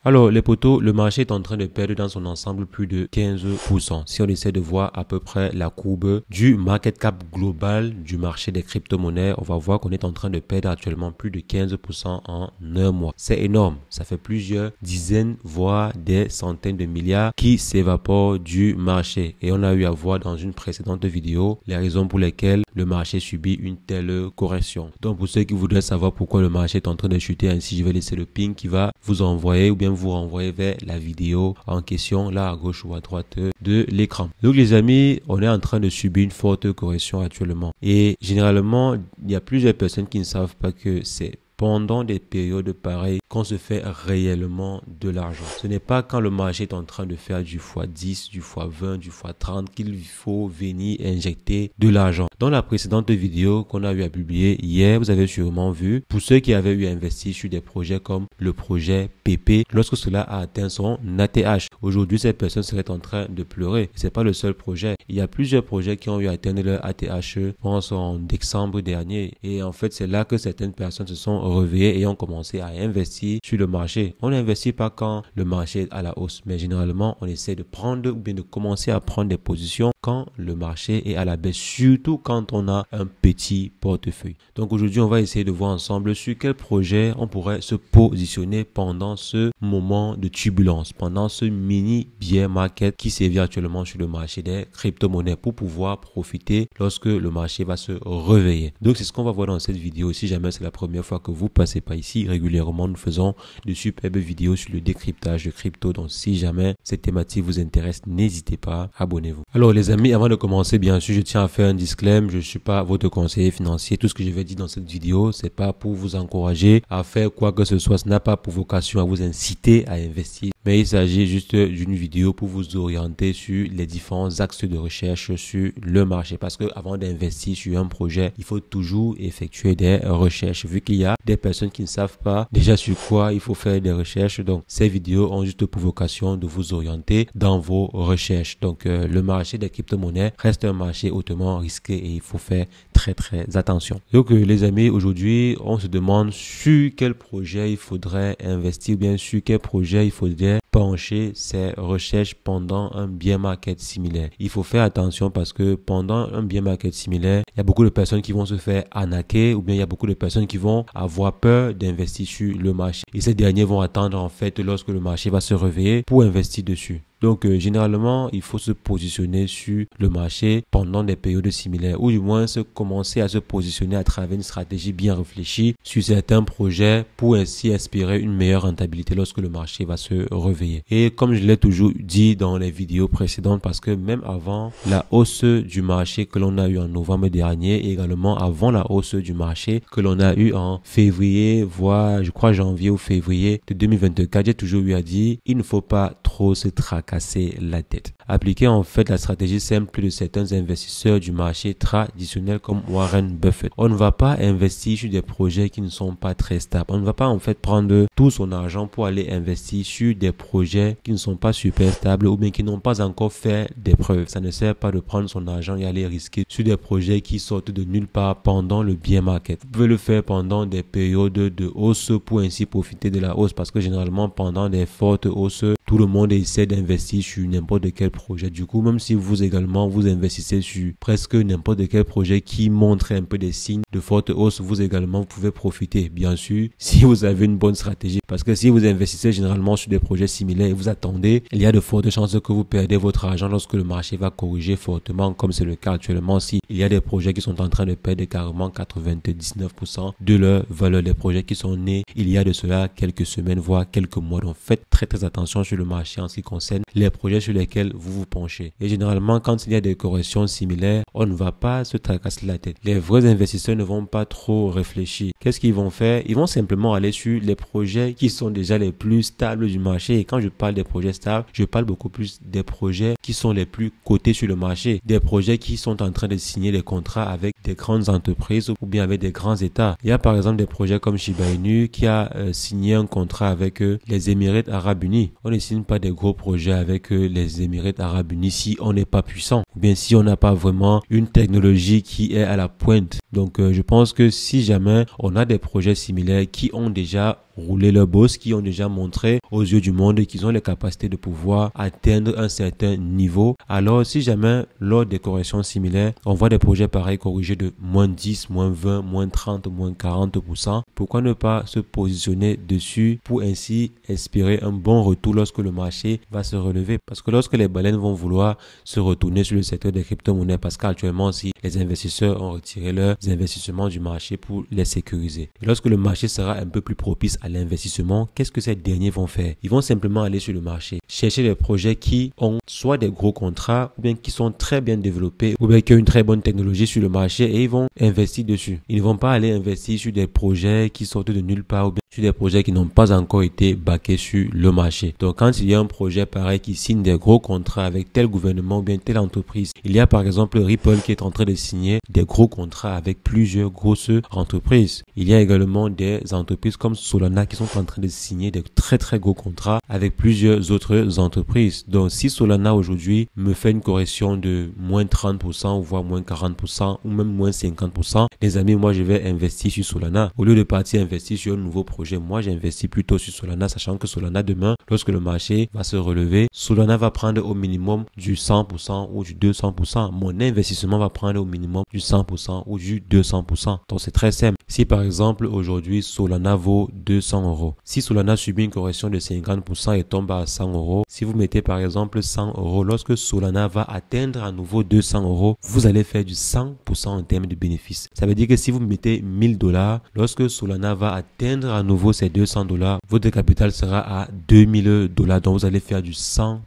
Alors, les potos, le marché est en train de perdre dans son ensemble plus de 15%. Si on essaie de voir à peu près la courbe du market cap global du marché des crypto-monnaies, on va voir qu'on est en train de perdre actuellement plus de 15% en un mois. C'est énorme. Ça fait plusieurs dizaines, voire des centaines de milliards qui s'évaporent du marché. Et on a eu à voir dans une précédente vidéo les raisons pour lesquelles le marché subit une telle correction. Donc, pour ceux qui voudraient savoir pourquoi le marché est en train de chuter ainsi, je vais laisser le ping qui va vous envoyer ou bien vous renvoyer vers la vidéo en question là à gauche ou à droite de l'écran. Donc les amis, on est en train de subir une forte correction actuellement et généralement il y a plusieurs personnes qui ne savent pas que c'est pendant des périodes pareilles qu'on se fait réellement de l'argent. Ce n'est pas quand le marché est en train de faire du x10, du x20, du x30 qu'il faut venir injecter de l'argent. Dans la précédente vidéo qu'on a eu à publier hier, vous avez sûrement vu, pour ceux qui avaient eu à investir sur des projets comme le projet PP, lorsque cela a atteint son ATH. Aujourd'hui, ces personnes seraient en train de pleurer. C'est pas le seul projet. Il y a plusieurs projets qui ont eu à atteindre leur ATH, je pense en décembre dernier. Et en fait, c'est là que certaines personnes se sont réveillées et ont commencé à investir sur le marché. On n'investit pas quand le marché est à la hausse, mais généralement, on essaie de prendre ou bien de commencer à prendre des positions quand le marché est à la baisse, surtout quand on a un petit portefeuille. Donc aujourd'hui, on va essayer de voir ensemble sur quel projet on pourrait se positionner pendant ce moment de turbulence, pendant ce mini bear market qui sévit actuellement sur le marché des crypto-monnaies pour pouvoir profiter lorsque le marché va se réveiller. Donc c'est ce qu'on va voir dans cette vidéo. Si jamais c'est la première fois que vous passez par ici, régulièrement nous faisons de superbes vidéos sur le décryptage de crypto. Donc si jamais cette thématique vous intéresse, n'hésitez pas, abonnez-vous. Alors les amis, avant de commencer, bien sûr, je tiens à faire un disclaimer. Je ne suis pas votre conseiller financier. Tout ce que je vais dire dans cette vidéo, c'est pas pour vous encourager à faire quoi que ce soit. Ce n'a pas pour vocation à vous inciter à investir, mais il s'agit juste d'une vidéo pour vous orienter sur les différents axes de recherche sur le marché. Parce que avant d'investir sur un projet, il faut toujours effectuer des recherches. Vu qu'il y a des personnes qui ne savent pas déjà sur quoi il faut faire des recherches, donc ces vidéos ont juste pour vocation de vous orienter dans vos recherches. Donc le marché des crypto-monnaies reste un marché hautement risqué et il faut faire très attention. Donc les amis, aujourd'hui on se demande sur quel projet il faudrait investir, bien sûr quel projet il faudrait pencher ses recherches pendant un bear market similaire. Il faut faire attention parce que pendant un bear market similaire, il y a beaucoup de personnes qui vont se faire arnaquer ou bien il y a beaucoup de personnes qui vont avoir peur d'investir sur le marché. Et ces derniers vont attendre en fait lorsque le marché va se réveiller pour investir dessus. Donc, généralement, il faut se positionner sur le marché pendant des périodes similaires ou du moins commencer à se positionner à travers une stratégie bien réfléchie sur certains projets pour ainsi espérer une meilleure rentabilité lorsque le marché va se réveiller. Et comme je l'ai toujours dit dans les vidéos précédentes, parce que même avant la hausse du marché que l'on a eu en novembre dernier et également avant la hausse du marché que l'on a eu en février, voire je crois janvier ou février de 2024, j'ai toujours eu à dire, il ne faut pas trop se tracasser la tête. Appliquer en fait la stratégie simple de certains investisseurs du marché traditionnel comme Warren Buffett. On ne va pas investir sur des projets qui ne sont pas très stables. On ne va pas en fait prendre tout son argent pour aller investir sur des projets qui ne sont pas super stables ou bien qui n'ont pas encore fait des preuves. Ça ne sert pas de prendre son argent et aller risquer sur des projets qui sortent de nulle part pendant le bear market. Vous pouvez le faire pendant des périodes de hausse pour ainsi profiter de la hausse parce que généralement pendant des fortes hausses, tout le monde essaie d'investir sur n'importe quel projet. Du coup, même si vous également vous investissez sur presque n'importe quel projet qui montre un peu des signes de forte hausse, vous également vous pouvez profiter. Bien sûr, si vous avez une bonne stratégie. Parce que si vous investissez généralement sur des projets similaires et vous attendez, il y a de fortes chances que vous perdez votre argent lorsque le marché va corriger fortement, comme c'est le cas actuellement. Si il y a des projets qui sont en train de perdre carrément 99% de leur valeur, des projets qui sont nés il y a de cela quelques semaines, voire quelques mois. Donc faites très attention sur le marché en ce qui concerne les projets sur lesquels vous vous penchez. Et généralement, quand il y a des corrections similaires, on ne va pas se tracasser la tête. Les vrais investisseurs ne vont pas trop réfléchir. Qu'est-ce qu'ils vont faire? Ils vont simplement aller sur les projets qui sont déjà les plus stables du marché. Et quand je parle des projets stables, je parle beaucoup plus des projets qui sont les plus cotés sur le marché. Des projets qui sont en train de signer des contrats avec des grandes entreprises ou bien avec des grands États. Il y a par exemple des projets comme Shiba Inu qui a signé un contrat avec les Émirats Arabes Unis. On ne signe pas des gros projets avec les Émirats Arabes Unis si on n'est pas puissant ou bien si on n'a pas vraiment une technologie qui est à la pointe Donc je pense que si jamais on a des projets similaires qui ont déjà roulé leur boss, qui ont déjà montré aux yeux du monde qu'ils ont les capacités de pouvoir atteindre un certain niveau, alors si jamais lors des corrections similaires, on voit des projets pareils corrigés de moins 10, moins 20, moins 30, moins 40%, pourquoi ne pas se positionner dessus pour ainsi espérer un bon retour lorsque le marché va se relever? Parce que lorsque les baleines vont vouloir se retourner sur le secteur des crypto-monnaies, parce qu'actuellement aussi les investisseurs ont retiré leurs investissements du marché pour les sécuriser. Et lorsque le marché sera un peu plus propice à l'investissement, qu'est-ce que ces derniers vont faire? Ils vont simplement aller sur le marché, chercher des projets qui ont soit des gros contrats, ou bien qui sont très bien développés, ou bien qui ont une très bonne technologie sur le marché, et ils vont investir dessus. Ils ne vont pas aller investir sur des projets qui sortent de nulle part, ou bien sur des projets qui n'ont pas encore été backés sur le marché. Donc quand il y a un projet pareil qui signe des gros contrats avec tel gouvernement ou bien telle entreprise, il y a par exemple Ripple qui est en train de signer des gros contrats avec plusieurs grosses entreprises. Il y a également des entreprises comme Solana qui sont en train de signer des très très gros contrats avec plusieurs autres entreprises. Donc si Solana aujourd'hui me fait une correction de moins 30% ou voire moins 40% ou même moins 50%, les amis, moi je vais investir sur Solana. Au lieu de partir investir sur un nouveau projet, moi j'investis plutôt sur Solana, sachant que Solana demain, lorsque le marché va se relever, Solana va prendre au minimum du 100% ou du 200%. Mon investissement va prendre au minimum du 100% ou du 200%. Donc c'est très simple. Si par exemple aujourd'hui Solana vaut 200 euros, si Solana subit une correction de 50% et tombe à 100 euros, si vous mettez par exemple 100 euros, lorsque Solana va atteindre à nouveau 200 euros, vous allez faire du 100% en termes de bénéfices. Ça veut dire que si vous mettez 1000 $, lorsque Solana va atteindre à nouveau ces 200 $, votre capital sera à 2000 $. Donc vous allez faire du 100%.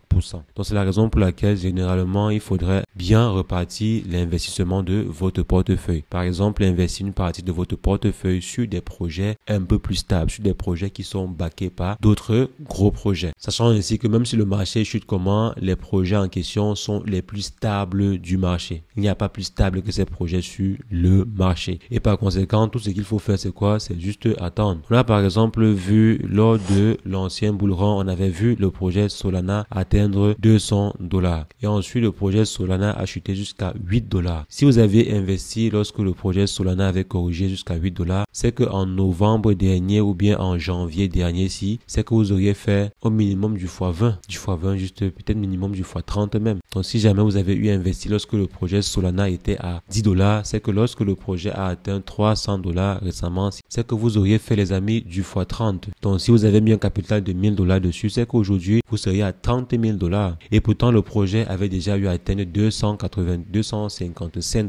Donc c'est la raison pour laquelle généralement il faudrait bien repartir l'investissement de votre portefeuille. Par exemple, investir une partie de votre portefeuille sur des projets un peu plus stables, sur des projets qui sont backés par d'autres gros projets. Sachant ainsi que même si le marché chute comment, les projets en question sont les plus stables du marché. Il n'y a pas plus stable que ces projets sur le marché. Et par conséquent, tout ce qu'il faut faire, c'est quoi? C'est juste attendre. On a par exemple vu lors de l'ancien bull run, on avait vu le projet Solana atteindre 200 $. Et ensuite, le projet Solana a chuté jusqu'à 8 $. Si vous avez investi lorsque le projet Solana avait corrigé jusqu'à 8 $, c'est qu'en novembre dernier ou bien en janvier dernier, c'est que vous auriez fait au minimum du x20. Du x20, juste peut-être minimum du x30 même. Donc, si jamais vous avez eu investi lorsque le projet Solana était à 10 $, c'est que lorsque le projet a atteint 300 $ récemment, c'est que vous auriez fait, les amis, du x30. Donc, si vous avez mis un capital de 1000 $ dessus, c'est qu'aujourd'hui, vous seriez à 30 000 $. Et pourtant, le projet avait déjà eu à atteindre 255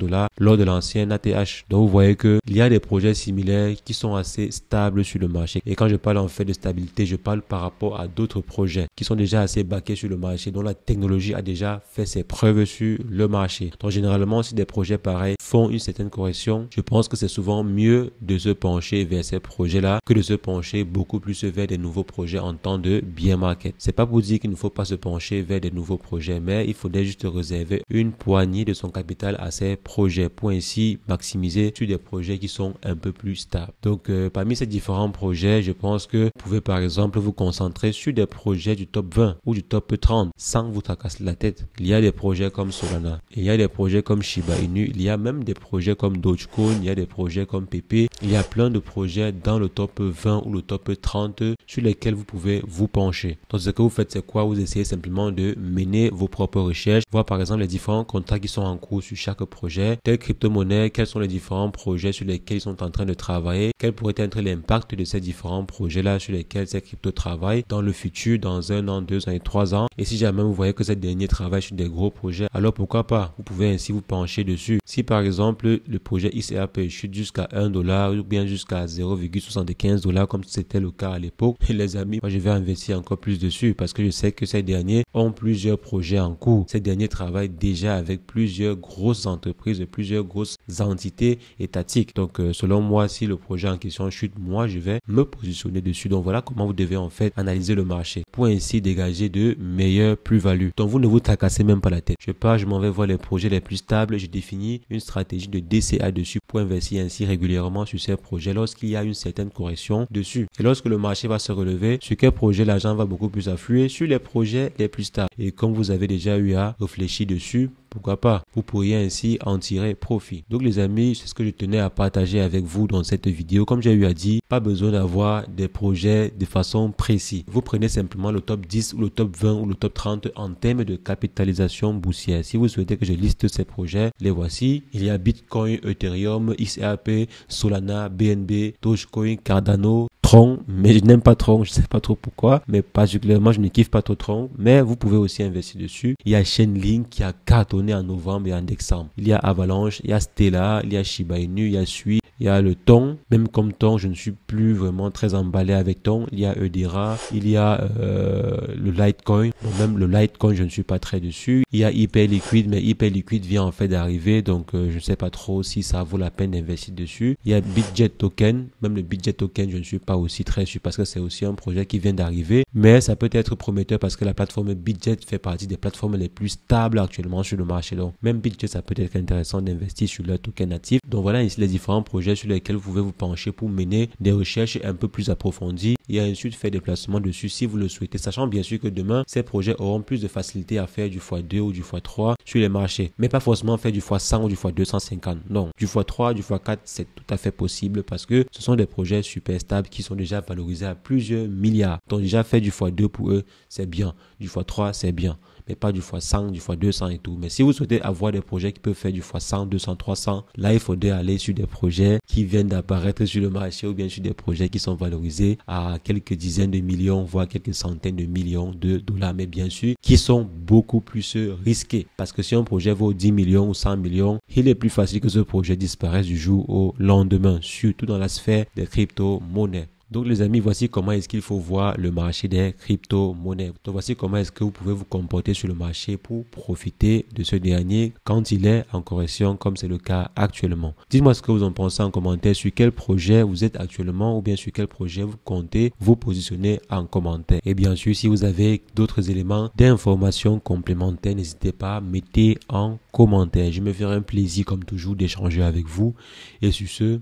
$ lors de l'ancien ATH. Donc, vous voyez qu'il y a des projets similaires qui sont assez stables sur le marché. Et quand je parle en fait de stabilité, je parle par rapport à d'autres projets qui sont déjà assez backés sur le marché, dont la technologie a déjà fait ses preuves sur le marché. Donc, généralement, si des projets pareils font une certaine correction, je pense que c'est souvent mieux de se pencher vers ces projets-là que de se pencher beaucoup plus vers des nouveaux projets en temps de bear market. C'est pas pour dire qu'il ne faut pas se pencher vers des nouveaux projets, mais il faudrait juste réserver une poignée de son capital à ces projets pour ainsi maximiser sur des projets qui sont un peu plus stables. Donc, parmi ces différents projets, je pense que vous pouvez par exemple vous concentrer sur des projets du top 20 ou du top 30 sans vous tracasser la tête. Il y a des projets comme Solana, il y a des projets comme Shiba Inu, il y a même des projets comme Dogecoin, il y a des projets comme Pepe. Il y a plein de projets dans le top 20 ou le top 30 sur lesquels vous pouvez vous pencher. Donc, ce que vous faites, c'est quoi? Vous essayez simplement de mener vos propres recherches, voir par exemple les différents contrats qui sont en cours sur chaque projet, telle crypto-monnaie, quels sont les différents projets sur lesquels ils sont en train de travailler, quel pourrait être l'impact de ces différents projets-là sur lesquels ces cryptos travaillent dans le futur, dans 1 an, 2 ans et 3 ans. Et si jamais vous voyez que ces derniers travaillent sur des gros projets, alors pourquoi pas? Vous pouvez ainsi vous pencher dessus. Si par exemple le projet XRP chute jusqu'à 1 $ ou bien jusqu'à 0,75 $, comme c'était le cas à l'époque, les amis, moi je vais investir encore plus dessus parce que je sais que ces derniers ont plusieurs projets en cours. Ces derniers travaillent déjà avec plusieurs grosses entreprises, plusieurs grosses entités étatiques. Donc selon moi, si le projet en question chute, moi je vais me positionner dessus. Donc voilà comment vous devez en fait analyser le marché pour ainsi dégager de meilleures plus-values. Donc vous ne vous tracassez même pas la tête. Je m'en vais voir les projets les plus stables. Je définis une stratégie de DCA dessus pour investir ainsi régulièrement sur ces projets lorsqu'il y a une certaine correction dessus. Et lorsque le marché va se relever, sur quel projet l'argent va beaucoup plus affluer? Sur les projets être les plus stables. Et comme vous avez déjà eu à réfléchir dessus, pourquoi pas? Vous pourriez ainsi en tirer profit. Donc les amis, c'est ce que je tenais à partager avec vous dans cette vidéo. Comme j'ai eu à dire, pas besoin d'avoir des projets de façon précise. Vous prenez simplement le top 10 ou le top 20 ou le top 30 en termes de capitalisation boursière. Si vous souhaitez que je liste ces projets, les voici. Il y a Bitcoin, Ethereum, XRP, Solana, BNB, Dogecoin, Cardano, Tron, mais je n'aime pas Tron, je sais pas trop pourquoi, mais particulièrement je ne kiffe pas trop Tron, mais vous pouvez aussi investir dessus. Il y a Chainlink qui a cartonné en novembre et en décembre. Il y a Avalanche, il y a Stellar, il y a Shiba Inu, il y a Sui, il y a le Ton. Même comme Ton, je ne suis plus vraiment très emballé avec Ton. Il y a Eudera, il y a le Litecoin. Bon, même le Litecoin, je ne suis pas très dessus. Il y a Hyperliquid, mais Hyperliquid vient en fait d'arriver, donc je ne sais pas trop si ça vaut la peine d'investir dessus. Il y a Bitget Token, même le Bitget Token, je ne suis pas aussi très sûr parce que c'est aussi un projet qui vient d'arriver, mais ça peut être prometteur parce que la plateforme Bitget fait partie des plateformes les plus stables actuellement sur le marché. Donc même Bitget, ça peut être intéressant d'investir sur leur token natif. Donc voilà ici les différents projets sur lesquels vous pouvez vous pencher pour mener des recherches un peu plus approfondies et ensuite faire des placements dessus si vous le souhaitez, sachant bien sûr que demain ces projets auront plus de facilité à faire du x2 ou du x3 sur les marchés, mais pas forcément faire du x100 ou du x250. Non, du x3, du x4, c'est tout à fait possible parce que ce sont des projets super stables qui sont déjà valorisés à plusieurs milliards. Donc déjà faire du x2 pour eux, c'est bien. Du x3, c'est bien. Mais pas du x100, du x200 et tout. Mais si vous souhaitez avoir des projets qui peuvent faire du x100, 200, 300, là, il faudrait aller sur des projets qui viennent d'apparaître sur le marché ou bien sur des projets qui sont valorisés à quelques dizaines de millions, voire quelques centaines de millions de dollars. Mais bien sûr, qui sont beaucoup plus risqués. Parce que si un projet vaut 10 millions ou 100 millions, il est plus facile que ce projet disparaisse du jour au lendemain, surtout dans la sphère des crypto-monnaies. Donc les amis, voici comment est-ce qu'il faut voir le marché des crypto-monnaies. Donc voici comment est-ce que vous pouvez vous comporter sur le marché pour profiter de ce dernier quand il est en correction comme c'est le cas actuellement. Dites-moi ce que vous en pensez en commentaire, sur quel projet vous êtes actuellement ou bien sur quel projet vous comptez vous positionner en commentaire. Et bien sûr, si vous avez d'autres éléments d'information complémentaires, n'hésitez pas, mettez en commentaire. Je me ferai un plaisir comme toujours d'échanger avec vous. Et sur ce,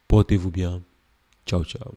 portez-vous bien. Ciao, ciao.